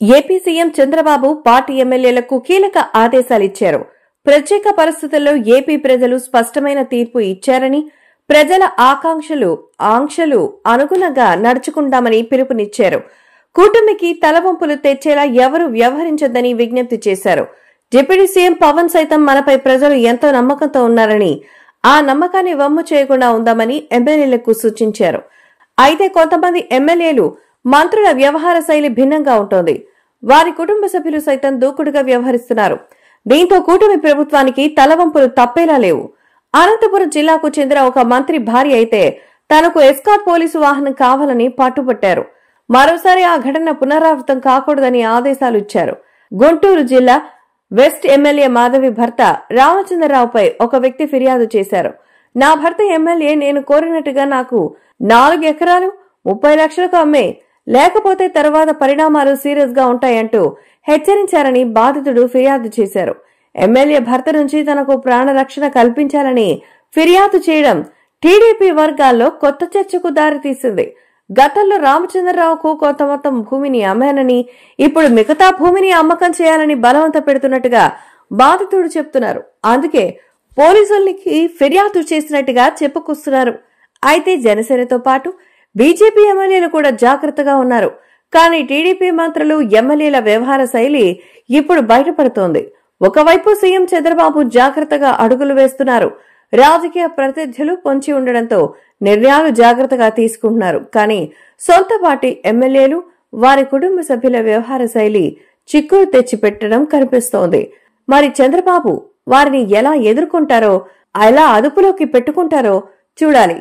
AP CM Chandrababu party ఎమ్మెల్యేలకు కీలక ఆదేశాలిచ్చారు. ప్రత్యేక పరిస్థితుల్లో ఏపీ ప్రజలు స్పష్టమైన తీర్పు ఇచ్చారని, ప్రజల ఆంక్షలు అనుగుణంగా నడుచుకుంటామని పిలుపునిచ్చారు. కూటమికి తలవంపులు తెచ్చేలా ఎవరూ వ్యవహరించొద్దని విజ్ఞప్తి చేశారు. డిప్యూటీ సీఎం పవన్ సైతం మనపై ప్రజలు ఎంతో నమ్మకంతో ఉన్నారని, ఆ నమ్మకాన్ని వమ్ము చేయకుండా ఉందామని ఎమ్మెల్యేలకు సూచించారు. అయితే కొంతమంది ఎమ్మెల్యేలు, మంత్రుల వ్యవహార శైలి భిన్నంగా ఉంటోంది. వారి కుటుంబ సభ్యులు సైతం దూకుడుగా వ్యవహరిస్తున్నారు. దీంతో కూటమి ప్రభుత్వానికి తలవంపులు తప్పేలా లేవు. అనంతపురం జిల్లాకు చెందిన ఒక మంత్రి భార్య అయితే తనకు ఎస్కార్ట్ పోలీసు వాహనం కావాలని పట్టుబట్టారు. మరోసారి ఆ ఘటన పునరావృతం కాకూడదని ఆదేశాలు ఇచ్చారు. గుంటూరు జిల్లా వెస్ట్ ఎమ్మెల్యే మాధవి భర్త రామచంద్రరావుపై ఒక వ్యక్తి ఫిర్యాదు చేశారు. నా భర్త ఎమ్మెల్యే నేను కోరినట్టుగా నాకు 4 ఎకరాలు 30 లక్షలకు అమ్మే, లేకపోతే తర్వాత పరిణామాలు సీరియస్ గా ఉంటాయంటూ హెచ్చరించారని బాధితుడు ఫిర్యాదు చేశారు. ఎమ్మెల్యే భర్త నుంచి తనకు ప్రాణరక్షణ కల్పించాలని ఫిర్యాదు చేయడం టీడీపీ వర్గాల్లో కొత్త చర్చకు దారితీసింది. గతంలో రామచంద్రరావుకు కొంత మొత్తం భూమిని అమ్మానని, ఇప్పుడు మిగతా భూమిని అమ్మకం చేయాలని బలవంత పెడుతున్నట్టుగా బాధితుడు చెప్తున్నారు. అందుకే పోలీసులకి ఫిర్యాదు చేసినట్టుగా చెప్పుకొస్తున్నారు. అయితే జనసేనతో పాటు బీజేపీ ఎమ్మెల్యేలు కూడా జాగ్రత్తగా ఉన్నారు. కానీ టీడీపీ మంత్రులు, ఎమ్మెల్యేల వ్యవహార శైలి ఇప్పుడు బయటపడుతోంది. ఒకవైపు సీఎం చంద్రబాబు జాగ్రత్తగా అడుగులు వేస్తున్నారు. రాజకీయ ప్రత్యర్థులు పొంచి ఉండడంతో నిర్ణయాలు జాగ్రత్తగా తీసుకుంటున్నారు. కానీ సొంత పార్టీ ఎమ్మెల్యేలు, వారి కుటుంబ సభ్యుల వ్యవహార శైలి చిక్కులు తెచ్చిపెట్టడం కనిపిస్తోంది. మరి చంద్రబాబు వారిని ఎలా ఎదుర్కొంటారో, ఎలా అదుపులోకి పెట్టుకుంటారో చూడాలి.